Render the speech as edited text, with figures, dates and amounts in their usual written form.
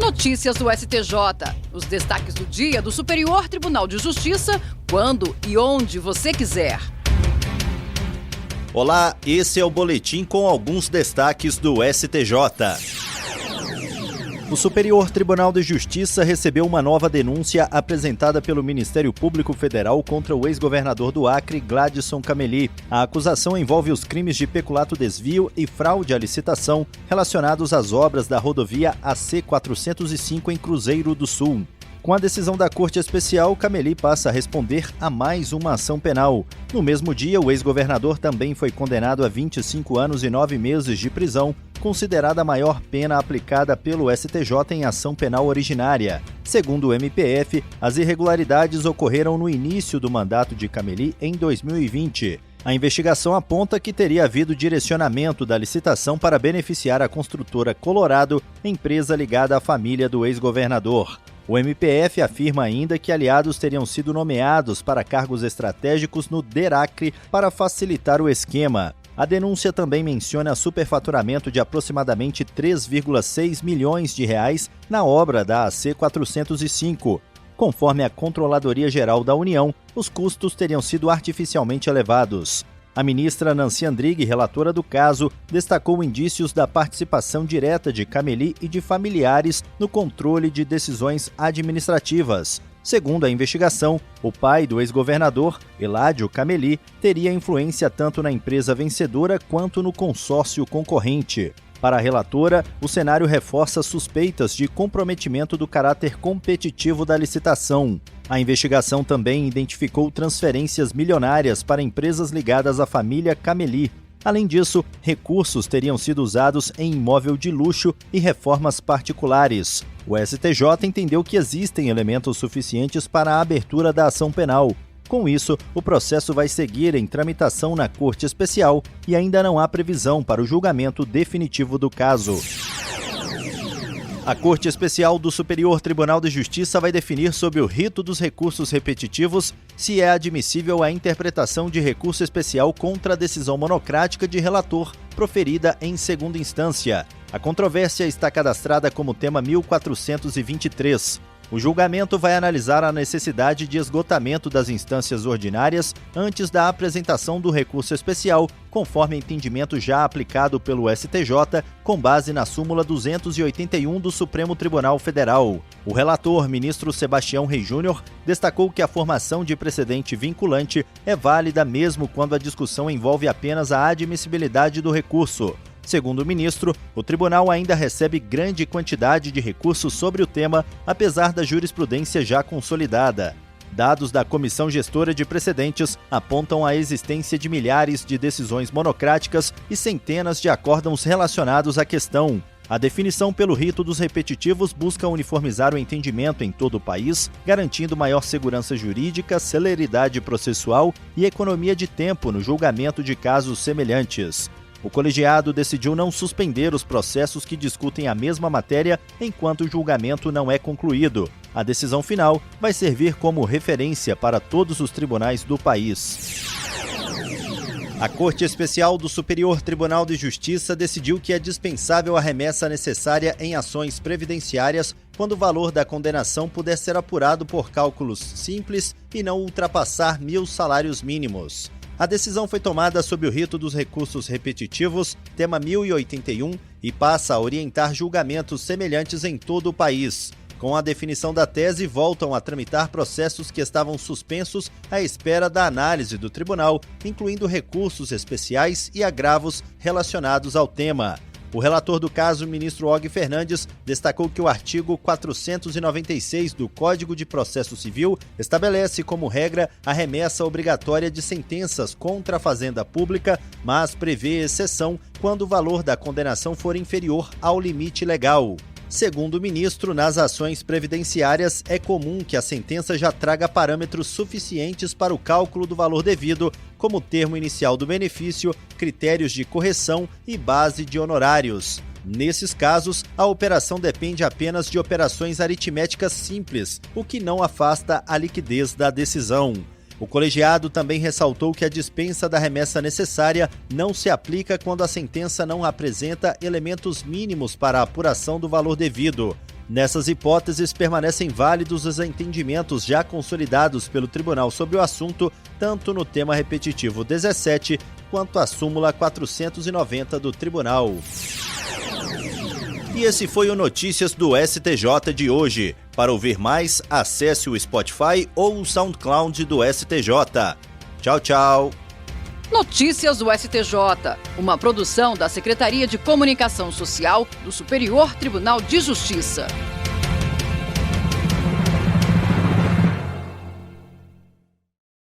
Notícias do STJ. Os destaques do dia do Superior Tribunal de Justiça, quando e onde você quiser. Olá, esse é o boletim com alguns destaques do STJ. O Superior Tribunal de Justiça recebeu uma nova denúncia apresentada pelo Ministério Público Federal contra o ex-governador do Acre, Gladson Cameli. A acusação envolve os crimes de peculato desvio e fraude à licitação relacionados às obras da rodovia AC-405 em Cruzeiro do Sul. Com a decisão da Corte Especial, Cameli passa a responder a mais uma ação penal. No mesmo dia, o ex-governador também foi condenado a 25 anos e 9 meses de prisão, considerada a maior pena aplicada pelo STJ em ação penal originária. Segundo o MPF, as irregularidades ocorreram no início do mandato de Cameli em 2020. A investigação aponta que teria havido direcionamento da licitação para beneficiar a construtora Colorado, empresa ligada à família do ex-governador. O MPF afirma ainda que aliados teriam sido nomeados para cargos estratégicos no DERACRE para facilitar o esquema. A denúncia também menciona superfaturamento de aproximadamente 3,6 milhões de reais na obra da AC-405. Conforme a Controladoria Geral da União, os custos teriam sido artificialmente elevados. A ministra Nancy Andrighi, relatora do caso, destacou indícios da participação direta de Cameli e de familiares no controle de decisões administrativas. Segundo a investigação, o pai do ex-governador, Eládio Cameli, teria influência tanto na empresa vencedora quanto no consórcio concorrente. Para a relatora, o cenário reforça suspeitas de comprometimento do caráter competitivo da licitação. A investigação também identificou transferências milionárias para empresas ligadas à família Cameli. Além disso, recursos teriam sido usados em imóvel de luxo e reformas particulares. O STJ entendeu que existem elementos suficientes para a abertura da ação penal. Com isso, o processo vai seguir em tramitação na Corte Especial e ainda não há previsão para o julgamento definitivo do caso. A Corte Especial do Superior Tribunal de Justiça vai definir sobre o rito dos recursos repetitivos se é admissível a interpretação de recurso especial contra a decisão monocrática de relator proferida em segunda instância. A controvérsia está cadastrada como tema 1423. O julgamento vai analisar a necessidade de esgotamento das instâncias ordinárias antes da apresentação do recurso especial, conforme entendimento já aplicado pelo STJ, com base na súmula 281 do Supremo Tribunal Federal. O relator, ministro Sebastião Rey Júnior, destacou que a formação de precedente vinculante é válida mesmo quando a discussão envolve apenas a admissibilidade do recurso. Segundo o ministro, o tribunal ainda recebe grande quantidade de recursos sobre o tema, apesar da jurisprudência já consolidada. Dados da Comissão Gestora de Precedentes apontam a existência de milhares de decisões monocráticas e centenas de acórdãos relacionados à questão. A definição pelo rito dos repetitivos busca uniformizar o entendimento em todo o país, garantindo maior segurança jurídica, celeridade processual e economia de tempo no julgamento de casos semelhantes. O colegiado decidiu não suspender os processos que discutem a mesma matéria enquanto o julgamento não é concluído. A decisão final vai servir como referência para todos os tribunais do país. A Corte Especial do Superior Tribunal de Justiça decidiu que é dispensável a remessa necessária em ações previdenciárias quando o valor da condenação puder ser apurado por cálculos simples e não ultrapassar 1.000 salários mínimos. A decisão foi tomada sob o rito dos recursos repetitivos, tema 1081, e passa a orientar julgamentos semelhantes em todo o país. Com a definição da tese, voltam a tramitar processos que estavam suspensos à espera da análise do tribunal, incluindo recursos especiais e agravos relacionados ao tema. O relator do caso, ministro Og Fernandes, destacou que o artigo 496 do Código de Processo Civil estabelece como regra a remessa obrigatória de sentenças contra a fazenda pública, mas prevê exceção quando o valor da condenação for inferior ao limite legal. Segundo o ministro, nas ações previdenciárias é comum que a sentença já traga parâmetros suficientes para o cálculo do valor devido, como termo inicial do benefício, critérios de correção e base de honorários. Nesses casos, a operação depende apenas de operações aritméticas simples, o que não afasta a liquidez da decisão. O colegiado também ressaltou que a dispensa da remessa necessária não se aplica quando a sentença não apresenta elementos mínimos para a apuração do valor devido. Nessas hipóteses, permanecem válidos os entendimentos já consolidados pelo Tribunal sobre o assunto, tanto no tema repetitivo 17 quanto a súmula 490 do Tribunal. E esse foi o Notícias do STJ de hoje. Para ouvir mais, acesse o Spotify ou o SoundCloud do STJ. Tchau, tchau. Notícias do STJ, uma produção da Secretaria de Comunicação Social do Superior Tribunal de Justiça.